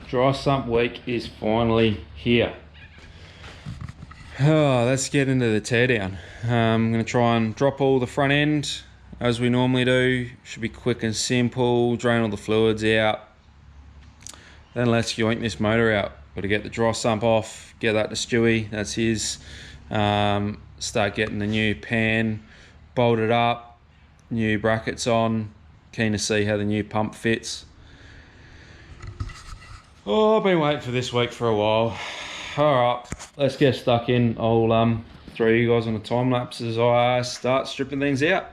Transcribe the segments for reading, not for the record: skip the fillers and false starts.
Dry sump week is finally here. Oh, let's get into the teardown. I'm going to try and drop all the front end as we normally do. Should be quick and simple. Drain all the fluids out. Then let's yoink this motor out. Got to get the dry sump off, get that to Stewie, that's his. Start getting the new pan bolted up, new brackets on. Keen to see how the new pump fits. Oh, I've been waiting for this week for a while. Alright, let's get stuck in. I'll throw you guys on a time lapse as I start stripping things out.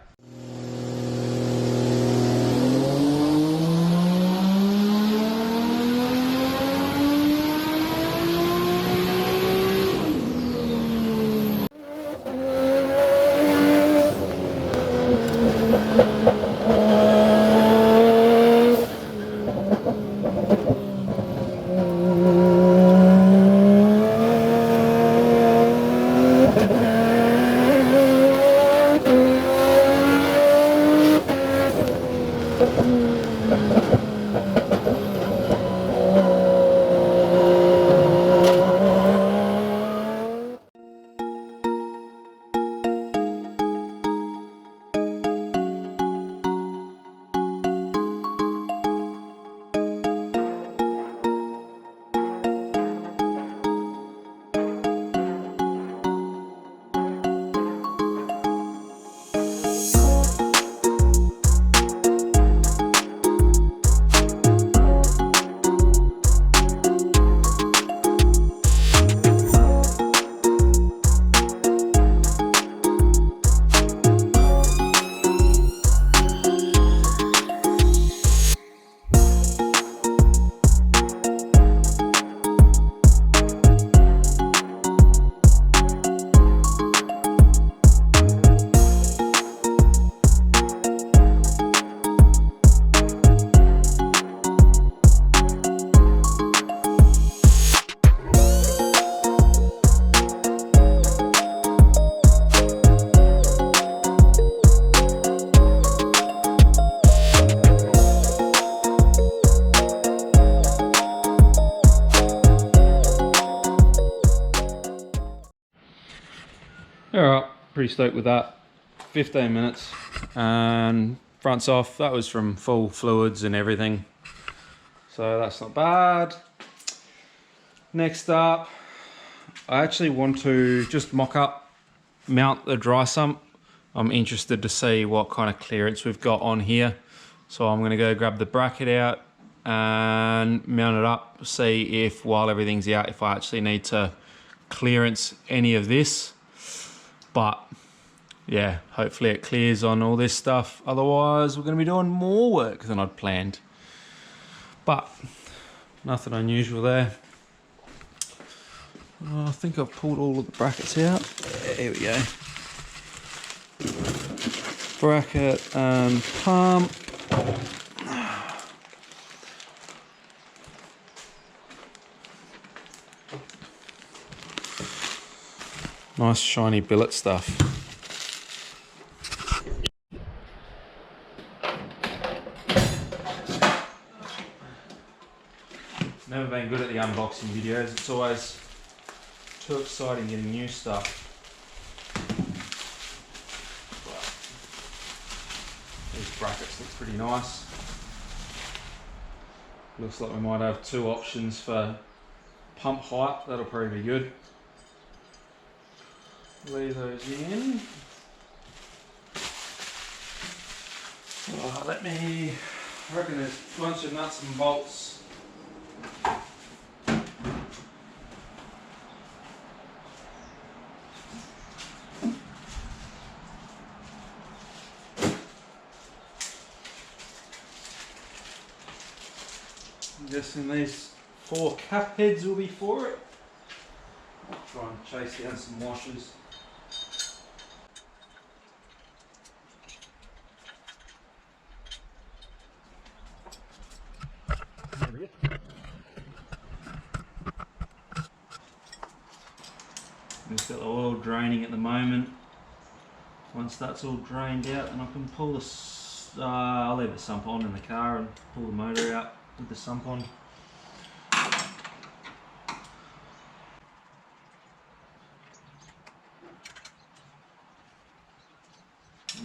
Alright, pretty stoked with that. 15 minutes and front's off. That was from full fluids and everything, so that's not bad. Next up, I actually want to just mount the dry sump. I'm interested to see what kind of clearance we've got on here, so I'm going to go grab the bracket out and mount it up, see if while everything's out, if I actually need to clearance any of this. But yeah, hopefully it clears on all this stuff. Otherwise, we're going to be doing more work than I'd planned. But nothing unusual there. I think I've pulled all of the brackets out. Here we go. Bracket and pump. Nice shiny billet stuff. Never been good at the unboxing videos. It's always too exciting getting new stuff. But these brackets look pretty nice. Looks like we might have two options for pump height. That'll probably be good. Leave those in. Oh, I reckon there's a bunch of nuts and bolts. I'm guessing these 4 cap heads will be for it. I'll try and chase down some washers. It's got the oil draining at the moment. Once that's all drained out, then I can pull the, I'll leave the sump on in the car and pull the motor out with the sump on.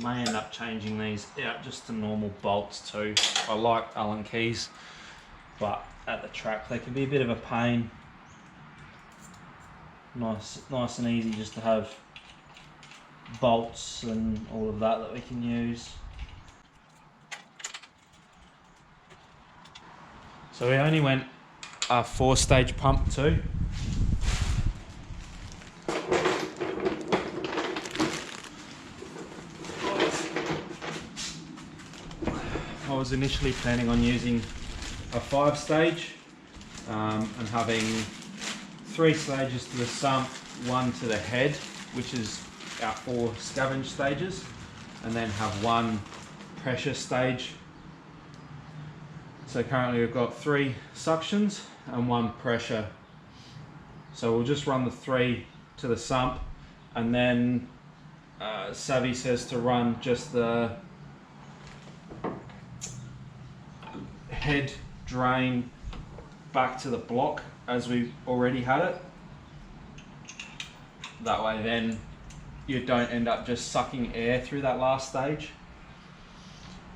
May end up changing these out just to normal bolts too. I like Allen keys, but at the track they can be a bit of a pain. Nice and easy just to have bolts and all of that we can use. So we only went a 4-stage pump too. I was initially planning on using a 5-stage and having 3 stages to the sump, 1 to the head, which is our 4 scavenge stages, and then have 1 pressure stage. So currently we've got 3 suctions and 1 pressure. So we'll just run the 3 to the sump, and then Savvy says to run just the head drain back to the block as we already had it. That way then you don't end up just sucking air through that last stage.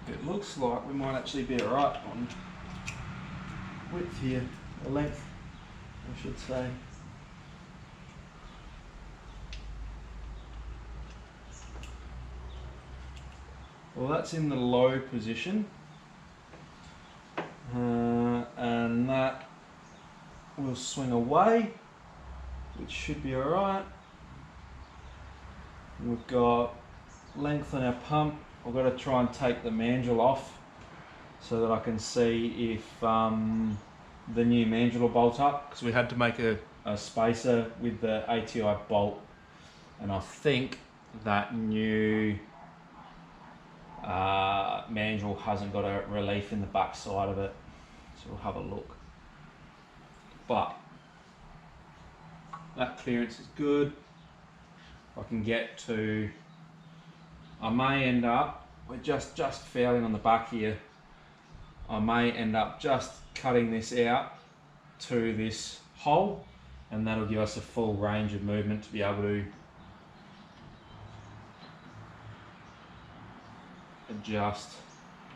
It looks like we might actually be alright on width here, or length I should say. Well, that's in the low position, and that will swing away, which should be alright. We've got length on our pump. I've got to try and take the mandrel off so that I can see if the new mandrel will bolt up, because we had to make a spacer with the ATI bolt, and I think that new mandrel hasn't got a relief in the back side of it, so we'll have a look. But that clearance is good. I can get to, I may end up, we're just fouling on the back here, I may end up just cutting this out to this hole, and that'll give us a full range of movement to be able to adjust.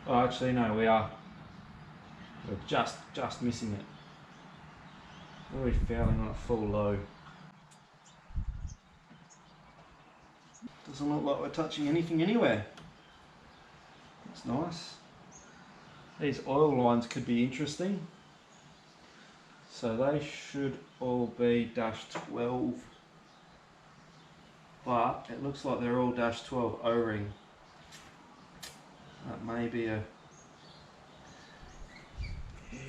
Oh, actually no, we're just missing it. We're already fouling on a full low. Doesn't look like we're touching anything anywhere. That's nice. These oil lines could be interesting. So they should all be -12, but it looks like they're all -12 O-ring. That may be a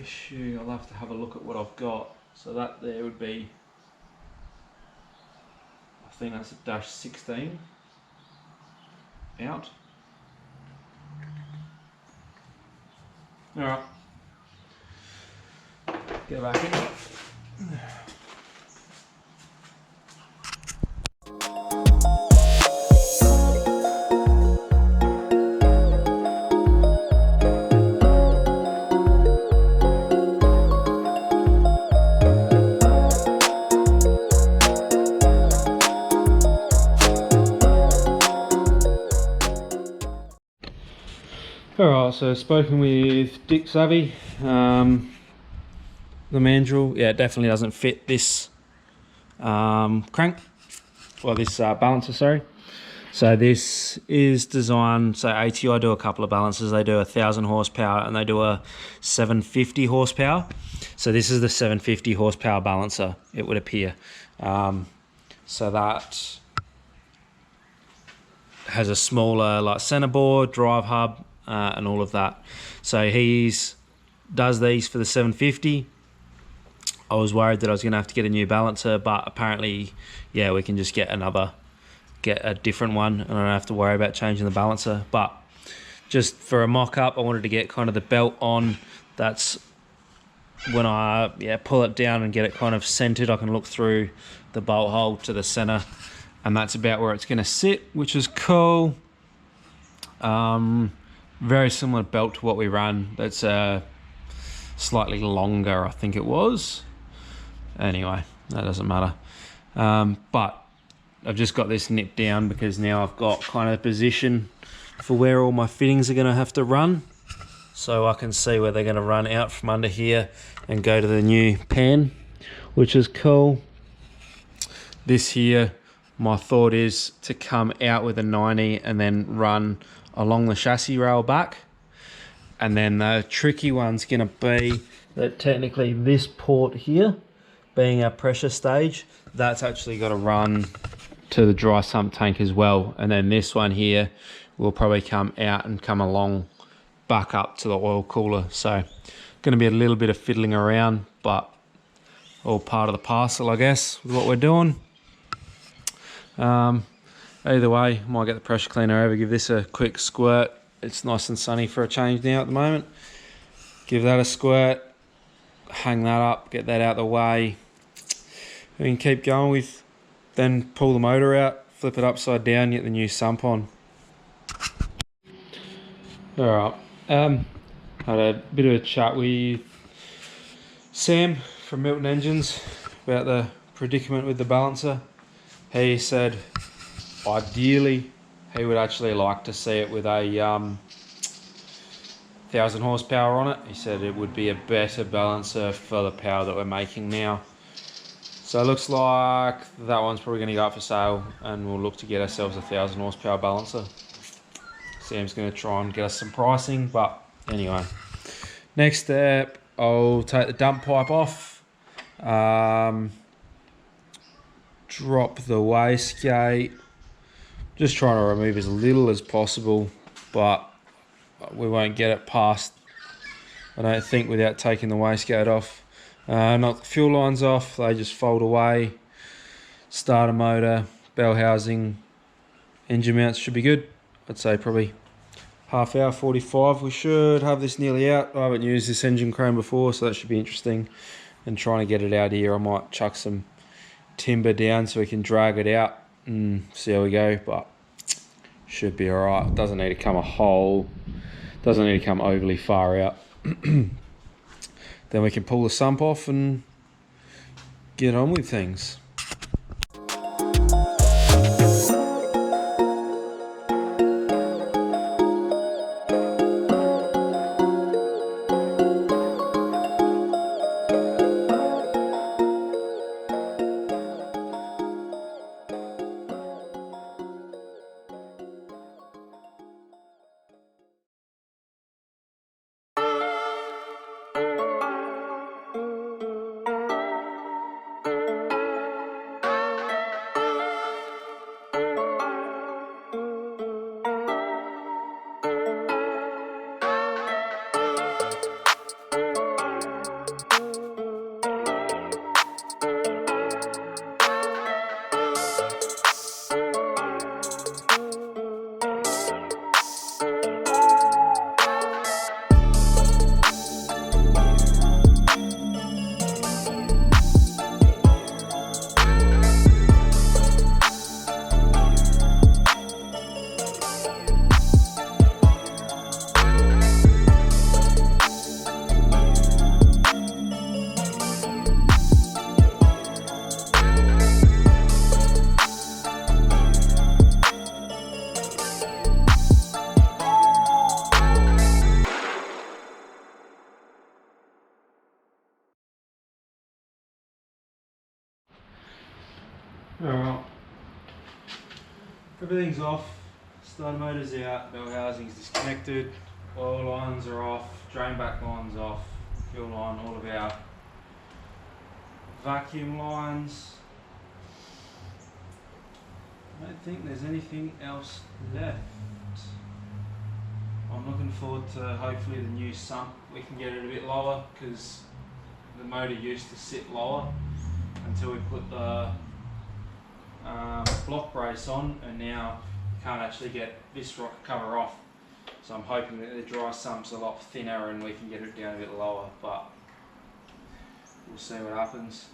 issue. I'll have to have a look at what I've got. So that there would be, I think that's a -16 out. Alright, go back in. Alright, so spoken with Dick Savvy. The mandrel, yeah, it definitely doesn't fit this crank, or this balancer, sorry. So this is designed, so ATI do a couple of balancers. They do 1,000 horsepower and they do a 750 horsepower. So this is the 750 horsepower balancer, it would appear. So that has a smaller like centerboard, drive hub, and all of that. So does these for the 750. I was worried that I was going to have to get a new balancer, but apparently, yeah, we can just get a different one, and I don't have to worry about changing the balancer. But just for a mock-up, I wanted to get kind of the belt on. That's when I pull it down and get it kind of centered. I can look through the bolt hole to the center, and that's about where it's going to sit, which is cool. Very similar belt to what we ran. That's slightly longer, I think it was. Anyway, that doesn't matter. But I've just got this nipped down because now I've got kind of a position for where all my fittings are going to have to run. So I can see where they're going to run out from under here and go to the new pan, which is cool. This here, my thought is to come out with a 90 and then run along the chassis rail back. And then the tricky one's going to be that technically this port here, being our pressure stage, that's actually got to run to the dry sump tank as well. And then this one here will probably come out and come along back up to the oil cooler. So going to be a little bit of fiddling around, but all part of the parcel, I guess, with what we're doing. Either way, might get the pressure cleaner over, give this a quick squirt. It's nice and sunny for a change now at the moment. Give that a squirt, hang that up, get that out of the way. We can keep going with, then pull the motor out, flip it upside down, get the new sump on. Alright, had a bit of a chat with Sam from Milton Engines about the predicament with the balancer. He said ideally he would actually like to see it with a 1000 horsepower on it. He said it would be a better balancer for the power that we're making now. So it looks like that one's probably going to go up for sale and we'll look to get ourselves a 1000 horsepower balancer. Sam's going to try and get us some pricing, but anyway. Next step, I'll take the dump pipe off. Drop the wastegate. Just trying to remove as little as possible, but we won't get it past, I don't think, without taking the wastegate off. Knock the fuel lines off, they just fold away. Starter motor, bell housing, engine mounts should be good. I'd say probably half hour, 45. We should have this nearly out. I haven't used this engine crane before, so that should be interesting. And trying to get it out here, I might chuck some timber down so we can drag it out and see how we go, but should be alright. It doesn't need to come doesn't need to come overly far out. Then we can pull the sump off and get on with things. Alright, everything's off, starter motor's out, bell housing's disconnected, oil lines are off, drain back lines off, fuel line, all of our vacuum lines. I don't think there's anything else left. I'm looking forward to hopefully the new sump. We can get it a bit lower because the motor used to sit lower until we put the block brace on, and now you can't actually get this rocker cover off. So I'm hoping that the dry sump's a lot thinner and we can get it down a bit lower, but we'll see what happens.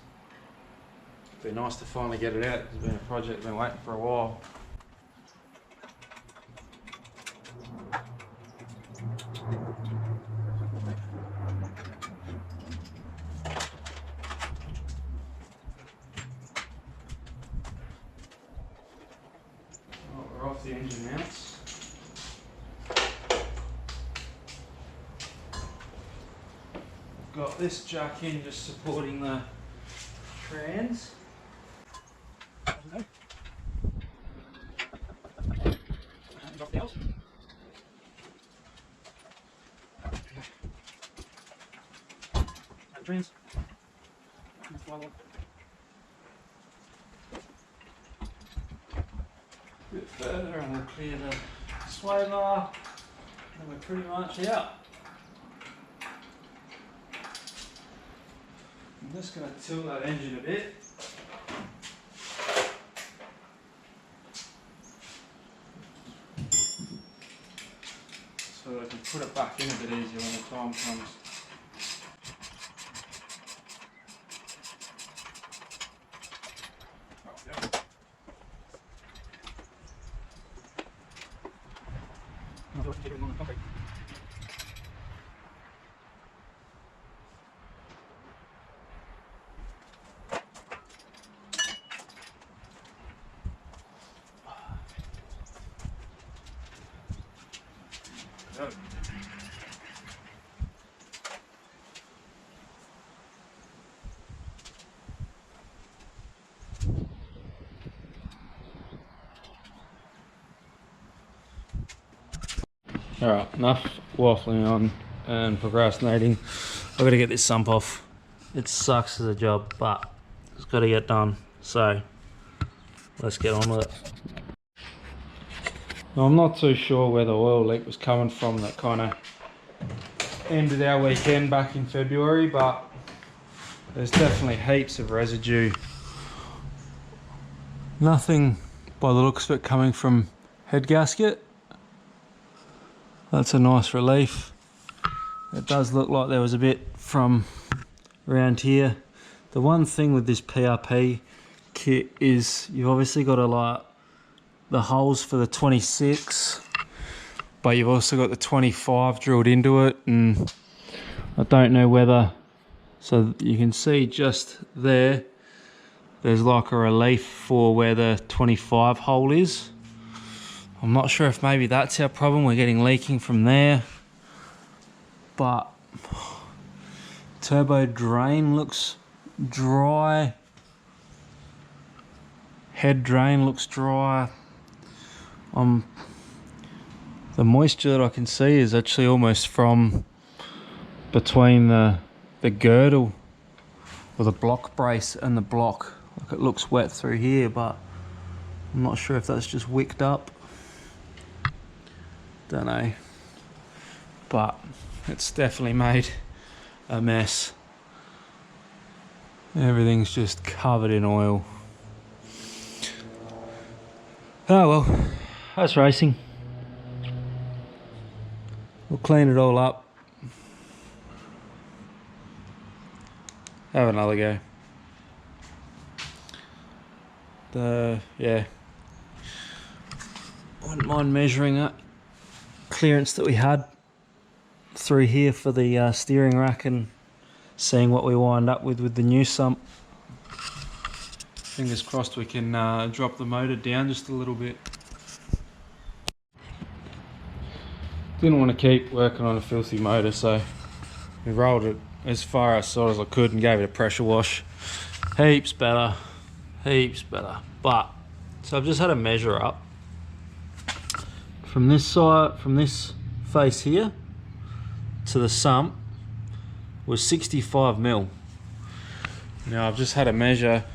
It'd be nice to finally get it out. It's been a project I've been waiting for a while. the engine mounts. Got this jack in just supporting the trans. Drop the house. And trans. A bit further and we'll clear the sway bar and we're pretty much out. I'm just going to tilt that engine a bit. So that I can put it back in a bit easier when the time comes. Alright, enough waffling on and procrastinating. I've got to get this sump off. It sucks as a job, but it's got to get done. So, let's get on with it. Now, I'm not too sure where the oil leak was coming from that kind of ended our weekend back in February, but there's definitely heaps of residue. Nothing by the looks of it coming from head gasket. That's a nice relief. It does look like there was a bit from around here. The one thing with this PRP kit is you've obviously got the holes for the 26, but you've also got the 25 drilled into it, and I don't know whether, so you can see just there's like a relief for where the 25 hole is. I'm not sure if maybe that's our problem, we're getting leaking from there. But turbo drain looks dry. Head drain looks dry. The moisture that I can see is actually almost from between the girdle or the block brace and the block. Like it looks wet through here, but I'm not sure if that's just wicked up. Don't know, but it's definitely made a mess. Everything's just covered in oil. Oh well, that's racing. We'll clean it all up. Have another go. Yeah, wouldn't mind measuring that clearance that we had through here for the steering rack and seeing what we wind up with the new sump. Fingers crossed we can drop the motor down just a little bit. Didn't want to keep working on a filthy motor, so we rolled it as far outside as I could and gave it a pressure wash. Heaps better, heaps better. But so I've just had a measure up. From this side, from this face here to the sump was 65 mil. Now I've just had a measure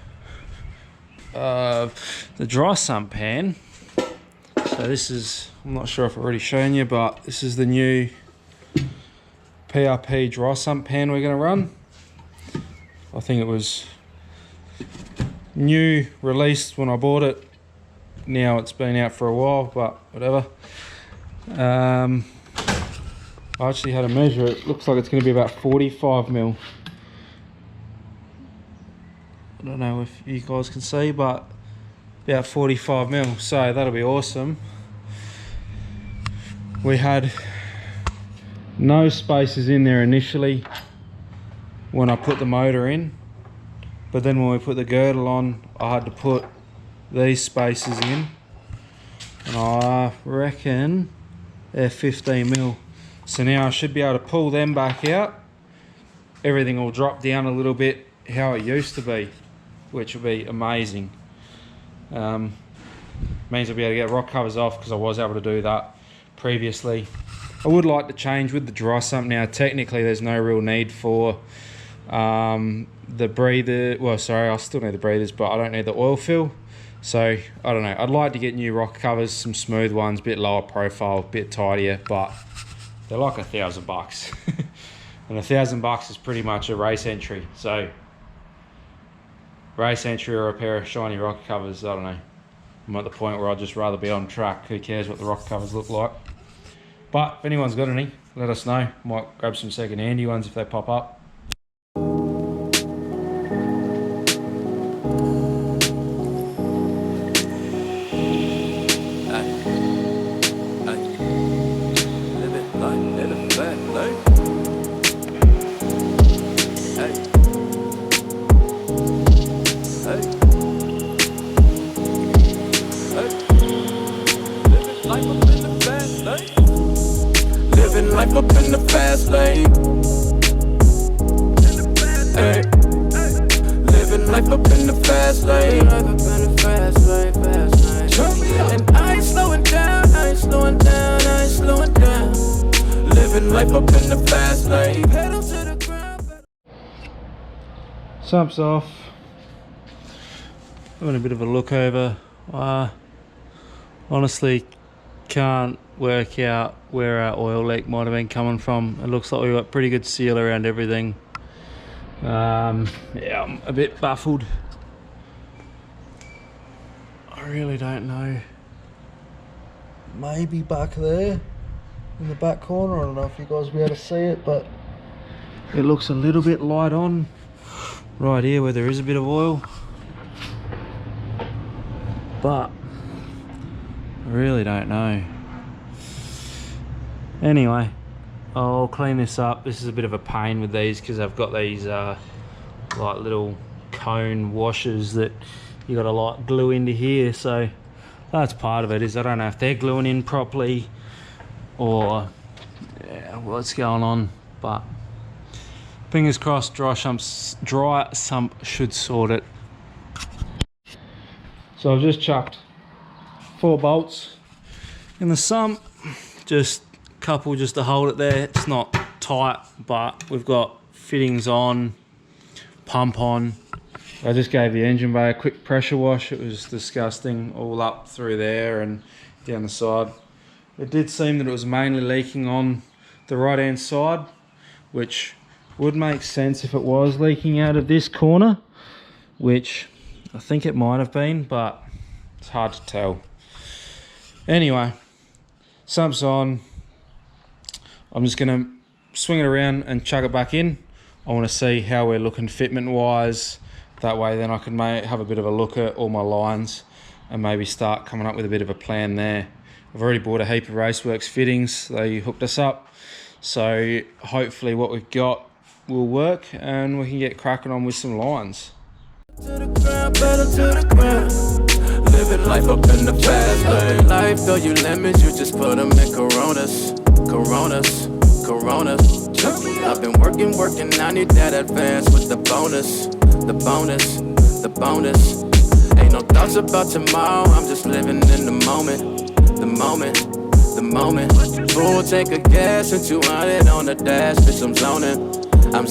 of the dry sump pan. So this is, I'm not sure if I've already shown you, but this is the new PRP dry sump pan we're going to run. I think it was new, released when I bought it. Now it's been out for a while, but whatever. I actually had a measure. It looks like it's going to be about 45 mil. I don't know if you guys can see, but about 45 mil. So that'll be awesome. We had no spaces in there initially when I put the motor in, but then when we put the girdle on, I had to put these spaces in. and I reckon they're 15 mil. So now I should be able to pull them back out. Everything will drop down a little bit how it used to be, which will be amazing. Means I'll be able to get rock covers off, because I was able to do that previously. I would like to change with the dry sump now. Technically there's no real need for the breather. Well, sorry, I still need the breathers, but I don't need the oil fill. So I don't know, I'd like to get new rock covers, some smooth ones, a bit lower profile, a bit tidier, but they're like $1,000 and $1,000 is pretty much a race entry. So race entry or a pair of shiny rock covers, I don't know. I'm at the point where I'd just rather be on track. Who cares what the rock covers look like? But if anyone's got any, let us know. Might grab some second-handy ones if they pop up. Living life up in the fast lane. Hey. Living life up in the fast lane. And I ain't slowing down, I ain't slowing down, I ain't slowing down. Living life up in the fast lane. Pedal to the ground. Sump's off. Having a bit of a look over. Honestly can't work out where our oil leak might have been coming from. It looks like we've got pretty good seal around everything. Yeah, I'm a bit baffled. I really don't know. Maybe back there in the back corner. I don't know if you guys will be able to see it, but it looks a little bit light on right here where there is a bit of oil. But I really don't know. Anyway, I'll clean this up. This is a bit of a pain with these because I've got these like little cone washers that you got to like glue into here. So that's part of it. Is I don't know if they're gluing in properly or what's going on. But fingers crossed, dry sump should sort it. So I've just chucked 4 bolts in the sump, just a couple just to hold it there. It's not tight, but we've got fittings on, pump on. I just gave the engine bay a quick pressure wash. It was disgusting, all up through there and down the side. It did seem that it was mainly leaking on the right hand side, which would make sense if it was leaking out of this corner, which I think it might have been, but it's hard to tell. Anyway, sump's on. I'm just gonna swing it around and chuck it back in. I want to see how we're looking fitment wise. That way then I can have a bit of a look at all my lines and maybe start coming up with a bit of a plan there. I've already bought a heap of Raceworks fittings. They hooked us up. So hopefully what we've got will work and we can get cracking on with some lines. To the ground, pedal to the ground. Living life up in the fast lane. Life, though you limits, you just put them in Coronas. I've been working, I need that advance with the bonus. Ain't no thoughts about tomorrow, I'm just living in the moment. Full tank of gas and 200 on the dash, bitch, I'm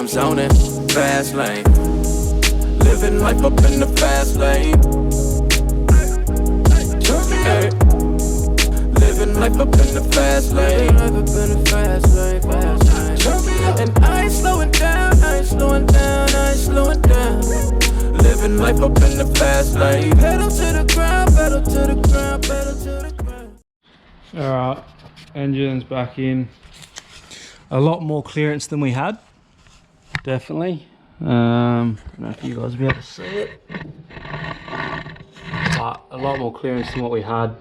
zoning, fast lane. Living life up in the fast lane. Hey. Living life up in the fast lane. And I ain't slowing down, I ain't slowing down. Living life up in the fast lane. Pedal to the ground, pedal to the ground, pedal to the ground. Alright, engine's back in. A lot more clearance than we had, definitely. I don't know if you guys will be able to see it, but a lot more clearance than what we had.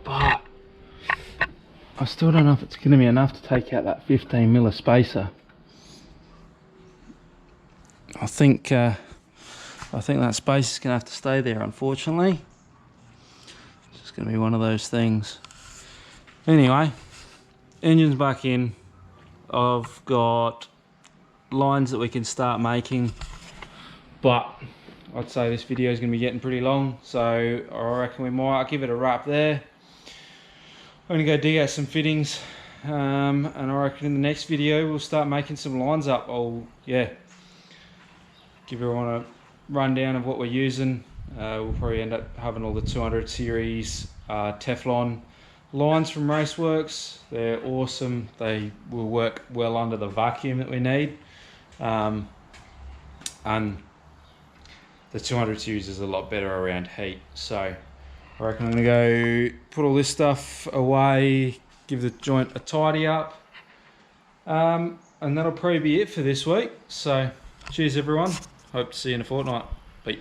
But I still don't know if it's going to be enough to take out that 15 mil spacer. I think that space is going to have to stay there, unfortunately. Just going to be one of those things. Anyway, engine's back in. I've got lines that we can start making, but I'd say this video is going to be getting pretty long, so I reckon we might give it a wrap there. I'm going to go dig out some fittings, and I reckon in the next video we'll start making some lines up. I'll give everyone a rundown of what we're using. We'll probably end up having all the 200 series Teflon lines from Raceworks. They're awesome. They will work well under the vacuum that we need, and the 200 series is a lot better around heat. So I reckon I'm going to go put all this stuff away, give the joint a tidy up, and that'll probably be it for this week. So cheers everyone, hope to see you in a fortnight. Bye.